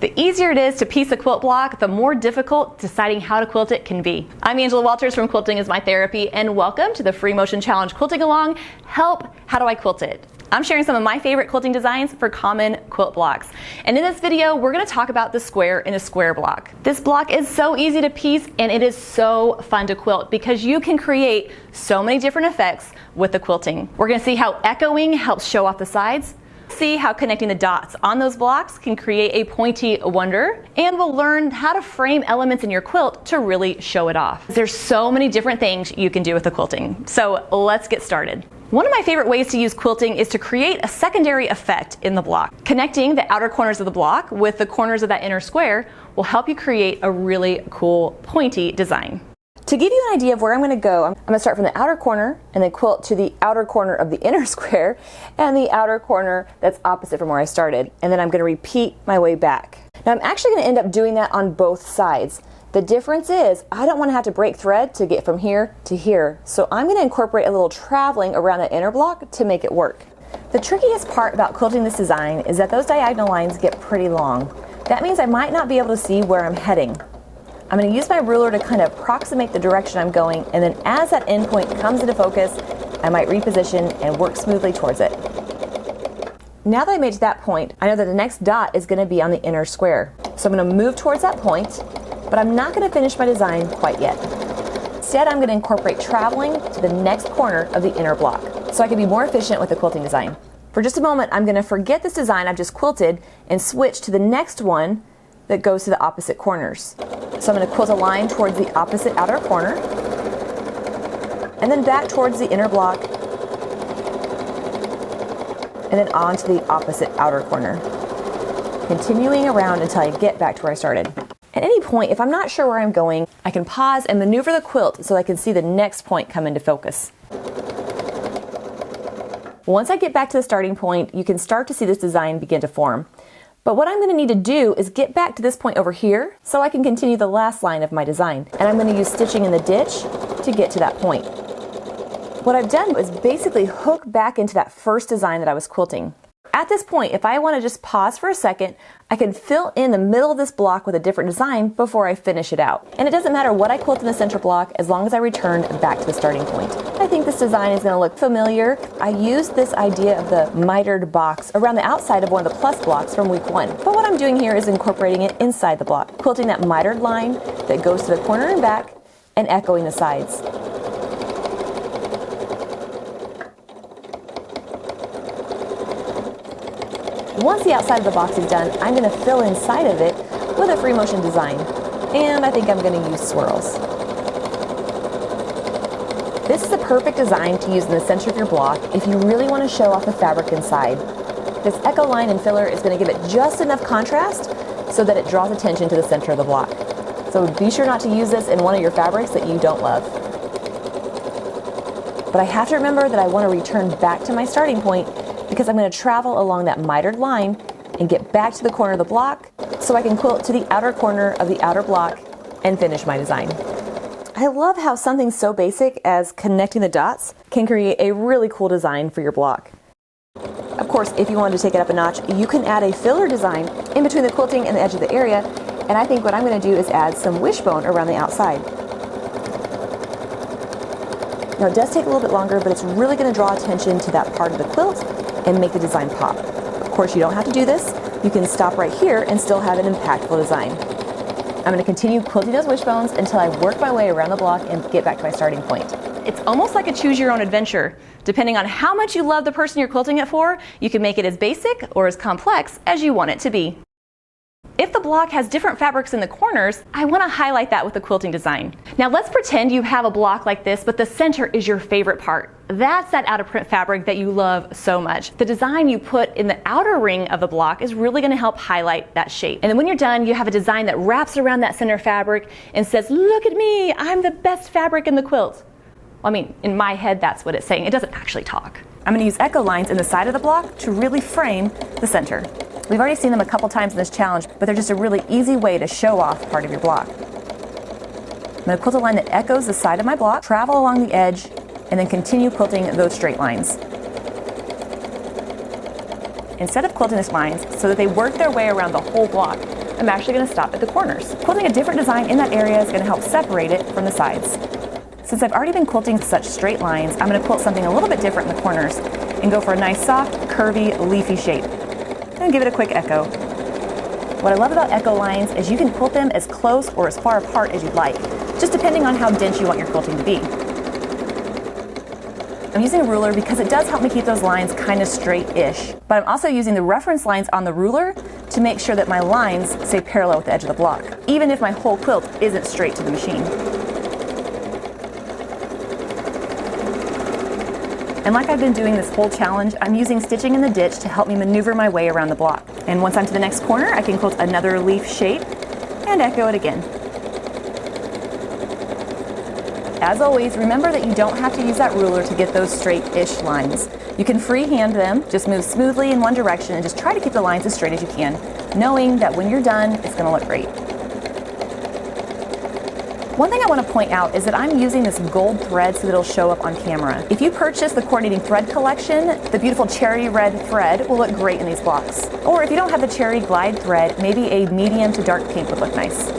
The easier it is to piece a quilt block, the more difficult deciding how to quilt it can be. I'm Angela Walters from Quilting is My Therapy, and welcome to the Free Motion Challenge Quilting Along. Help, how do I quilt it? I'm sharing some of my favorite quilting designs for common quilt blocks. And in this video, we're gonna talk about the square in a square block. This block is so easy to piece and it is so fun to quilt because you can create so many different effects with the quilting. We're gonna see how echoing helps show off the sides, see how connecting the dots on those blocks can create a pointy wonder, and we'll learn how to frame elements in your quilt to really show it off. There's so many different things you can do with the quilting, so let's get started. One of my favorite ways to use quilting is to create a secondary effect in the block. Connecting the outer corners of the block with the corners of that inner square will help you create a really cool pointy design. To give you an idea of where I'm going to go, I'm going to start from the outer corner and then quilt to the outer corner of the inner square and the outer corner that's opposite from where I started. And then I'm going to repeat my way back. Now I'm actually going to end up doing that on both sides. The difference is I don't want to have to break thread to get from here to here. So I'm going to incorporate a little traveling around the inner block to make it work. The trickiest part about quilting this design is that those diagonal lines get pretty long. That means I might not be able to see where I'm heading. I'm going to use my ruler to kind of approximate the direction I'm going, and then as that endpoint comes into focus, I might reposition and work smoothly towards it. Now that I made to that point, I know that the next dot is going to be on the inner square. So I'm going to move towards that point, but I'm not going to finish my design quite yet. Instead, I'm going to incorporate traveling to the next corner of the inner block, so I can be more efficient with the quilting design. For just a moment, I'm going to forget this design I've just quilted and switch to the next one that goes to the opposite corners. So I'm going to quilt a line towards the opposite outer corner, and then back towards the inner block, and then on to the opposite outer corner, continuing around until I get back to where I started. At any point, if I'm not sure where I'm going, I can pause and maneuver the quilt so I can see the next point come into focus. Once I get back to the starting point, you can start to see this design begin to form. But what I'm going to need to do is get back to this point over here so I can continue the last line of my design. And I'm going to use stitching in the ditch to get to that point. What I've done is basically hook back into that first design that I was quilting. At this point, if I want to just pause for a second, I can fill in the middle of this block with a different design before I finish it out. And it doesn't matter what I quilt in the center block as long as I return back to the starting point. I think this design is going to look familiar. I used this idea of the mitered box around the outside of one of the plus blocks from week 1. But what I'm doing here is incorporating it inside the block, quilting that mitered line that goes to the corner and back and echoing the sides. Once the outside of the box is done, I'm going to fill inside of it with a free motion design. And I think I'm going to use swirls. This is a perfect design to use in the center of your block if you really want to show off the fabric inside. This echo line and filler is going to give it just enough contrast so that it draws attention to the center of the block. So be sure not to use this in one of your fabrics that you don't love. But I have to remember that I want to return back to my starting point because I'm going to travel along that mitered line and get back to the corner of the block so I can quilt to the outer corner of the outer block and finish my design. I love how something so basic as connecting the dots can create a really cool design for your block. Of course, if you wanted to take it up a notch, you can add a filler design in between the quilting and the edge of the area, and I think what I'm going to do is add some wishbone around the outside. Now it does take a little bit longer, but it's really going to draw attention to that part of the quilt and make the design pop. Of course, you don't have to do this. You can stop right here and still have an impactful design. I'm going to continue quilting those wishbones until I work my way around the block and get back to my starting point. It's almost like a choose your own adventure. Depending on how much you love the person you're quilting it for, you can make it as basic or as complex as you want it to be. If the block has different fabrics in the corners, I want to highlight that with the quilting design. Now let's pretend you have a block like this, but the center is your favorite part. That's that out of print fabric that you love so much. The design you put in the outer ring of the block is really going to help highlight that shape. And then when you're done, you have a design that wraps around that center fabric and says, "Look at me, I'm the best fabric in the quilt." Well, I mean, in my head, that's what it's saying. It doesn't actually talk. I'm going to use echo lines in the side of the block to really frame the center. We've already seen them a couple times in this challenge, but they're just a really easy way to show off part of your block. I'm going to quilt a line that echoes the side of my block, travel along the edge, and then continue quilting those straight lines. Instead of quilting these lines so that they work their way around the whole block, I'm actually going to stop at the corners. Quilting a different design in that area is going to help separate it from the sides. Since I've already been quilting such straight lines, I'm going to quilt something a little bit different in the corners and go for a nice soft, curvy, leafy shape. And give it a quick echo. What I love about echo lines is you can quilt them as close or as far apart as you'd like, just depending on how dense you want your quilting to be. I'm using a ruler because it does help me keep those lines kind of straight-ish, but I'm also using the reference lines on the ruler to make sure that my lines stay parallel with the edge of the block, even if my whole quilt isn't straight to the machine. And like I've been doing this whole challenge, I'm using stitching in the ditch to help me maneuver my way around the block. And once I'm to the next corner, I can quilt another leaf shape and echo it again. As always, remember that you don't have to use that ruler to get those straight-ish lines. You can freehand them, just move smoothly in one direction and just try to keep the lines as straight as you can, knowing that when you're done, it's going to look great. One thing I want to point out is that I'm using this gold thread so that it'll show up on camera. If you purchase the Coordinating Thread Collection, the beautiful cherry red thread will look great in these blocks. Or if you don't have the cherry glide thread, maybe a medium to dark pink would look nice.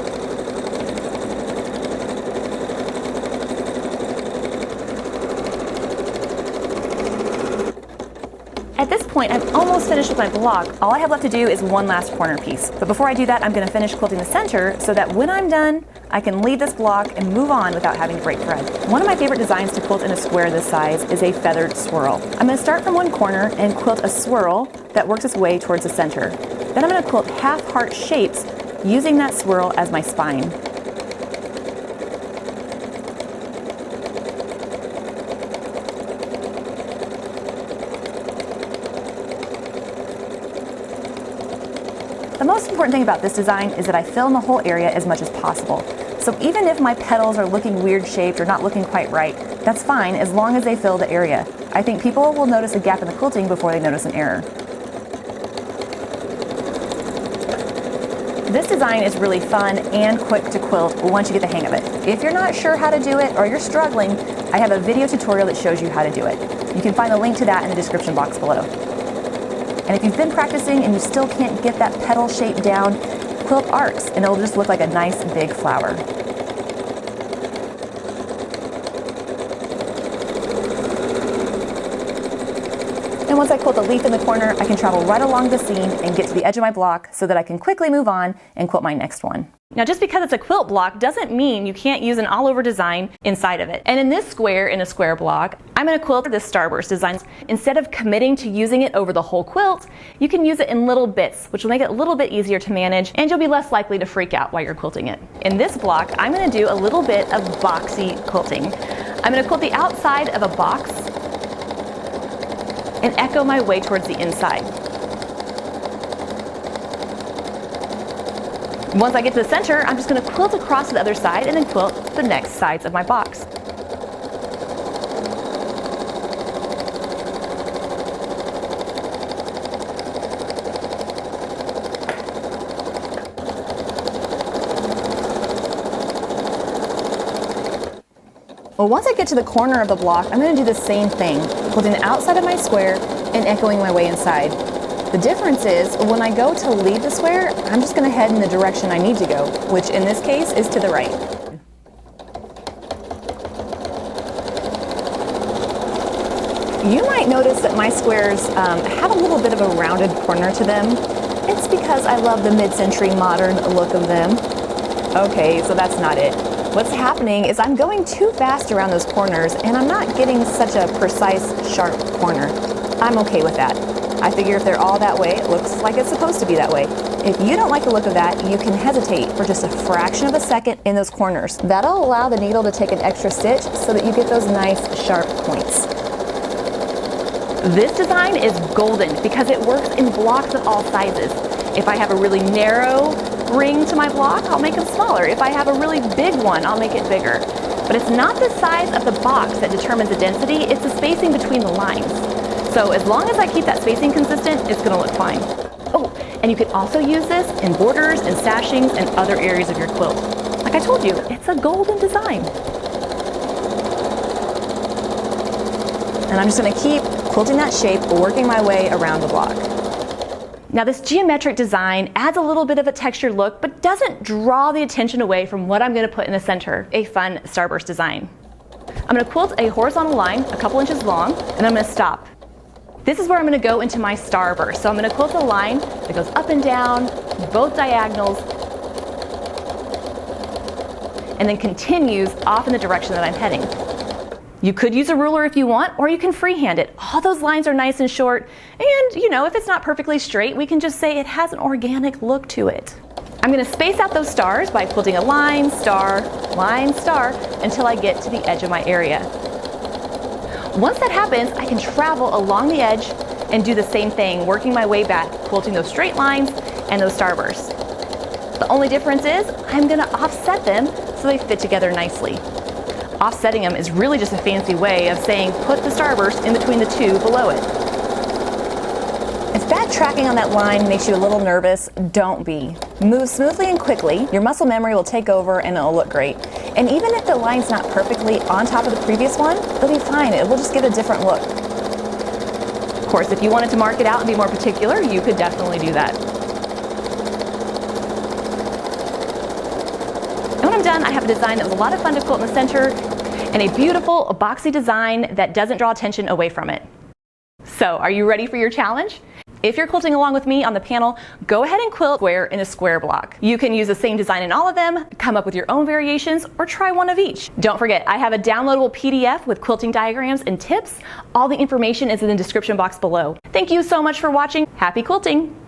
At this point, I'm almost finished with my block. All I have left to do is one last corner piece. But before I do that, I'm going to finish quilting the center so that when I'm done, I can leave this block and move on without having to break thread. One of my favorite designs to quilt in a square this size is a feathered swirl. I'm going to start from one corner and quilt a swirl that works its way towards the center. Then I'm going to quilt half heart shapes using that swirl as my spine. The most important thing about this design is that I fill in the whole area as much as possible. So even if my petals are looking weird shaped or not looking quite right, that's fine as long as they fill the area. I think people will notice a gap in the quilting before they notice an error. This design is really fun and quick to quilt once you get the hang of it. If you're not sure how to do it or you're struggling, I have a video tutorial that shows you how to do it. You can find a link to that in the description box below. And if you've been practicing and you still can't get that petal shape down, quilt arcs and it'll just look like a nice big flower. And once I quilt the leaf in the corner, I can travel right along the seam and get to the edge of my block so that I can quickly move on and quilt my next one. Now just because it's a quilt block doesn't mean you can't use an all-over design inside of it. And in this square, in a square block, I'm going to quilt this starburst design. Instead of committing to using it over the whole quilt, you can use it in little bits, which will make it a little bit easier to manage, and you'll be less likely to freak out while you're quilting it. In this block, I'm going to do a little bit of boxy quilting. I'm going to quilt the outside of a box and echo my way towards the inside. Once I get to the center, I'm just going to quilt across to the other side and then quilt the next sides of my box. Well, once I get to the corner of the block, I'm going to do the same thing, quilting the outside of my square and echoing my way inside. The difference is, when I go to leave the square, I'm just going to head in the direction I need to go, which in this case is to the right. You might notice that my squares have a little bit of a rounded corner to them. It's because I love the mid-century modern look of them. Okay, so that's not it. What's happening is I'm going too fast around those corners and I'm not getting such a precise, sharp corner. I'm okay with that. I figure if they're all that way, it looks like it's supposed to be that way. If you don't like the look of that, you can hesitate for just a fraction of a second in those corners. That'll allow the needle to take an extra stitch so that you get those nice, sharp points. This design is golden because it works in blocks of all sizes. If I have a really narrow ring to my block, I'll make them smaller. If I have a really big one, I'll make it bigger. But it's not the size of the box that determines the density, it's the spacing between the lines. So as long as I keep that spacing consistent, it's going to look fine. Oh, and you can also use this in borders and sashings and other areas of your quilt. Like I told you, it's a golden design. And I'm just going to keep quilting that shape, working my way around the block. Now this geometric design adds a little bit of a textured look, but doesn't draw the attention away from what I'm going to put in the center, a fun starburst design. I'm going to quilt a horizontal line a couple inches long, and I'm going to stop. This is where I'm going to go into my starburst. So I'm going to quilt a line that goes up and down, both diagonals, and then continues off in the direction that I'm heading. You could use a ruler if you want, or you can freehand it. All those lines are nice and short, and if it's not perfectly straight, we can just say it has an organic look to it. I'm going to space out those stars by quilting a line, star, until I get to the edge of my area. Once that happens, I can travel along the edge and do the same thing, working my way back, quilting those straight lines and those starbursts. The only difference is I'm going to offset them so they fit together nicely. Offsetting them is really just a fancy way of saying put the starburst in between the two below it. If backtracking on that line makes you a little nervous, don't be. Move smoothly and quickly, your muscle memory will take over and it'll look great. And even if the line's not perfectly on top of the previous one, it'll be fine, it will just give a different look. Of course, if you wanted to mark it out and be more particular, you could definitely do that. And when I'm done, I have a design that was a lot of fun to quilt in the center, and a beautiful boxy design that doesn't draw attention away from it. So, are you ready for your challenge? If you're quilting along with me on the panel, go ahead and quilt square in a square block. You can use the same design in all of them, come up with your own variations, or try one of each. Don't forget, I have a downloadable PDF with quilting diagrams and tips. All the information is in the description box below. Thank you so much for watching. Happy quilting!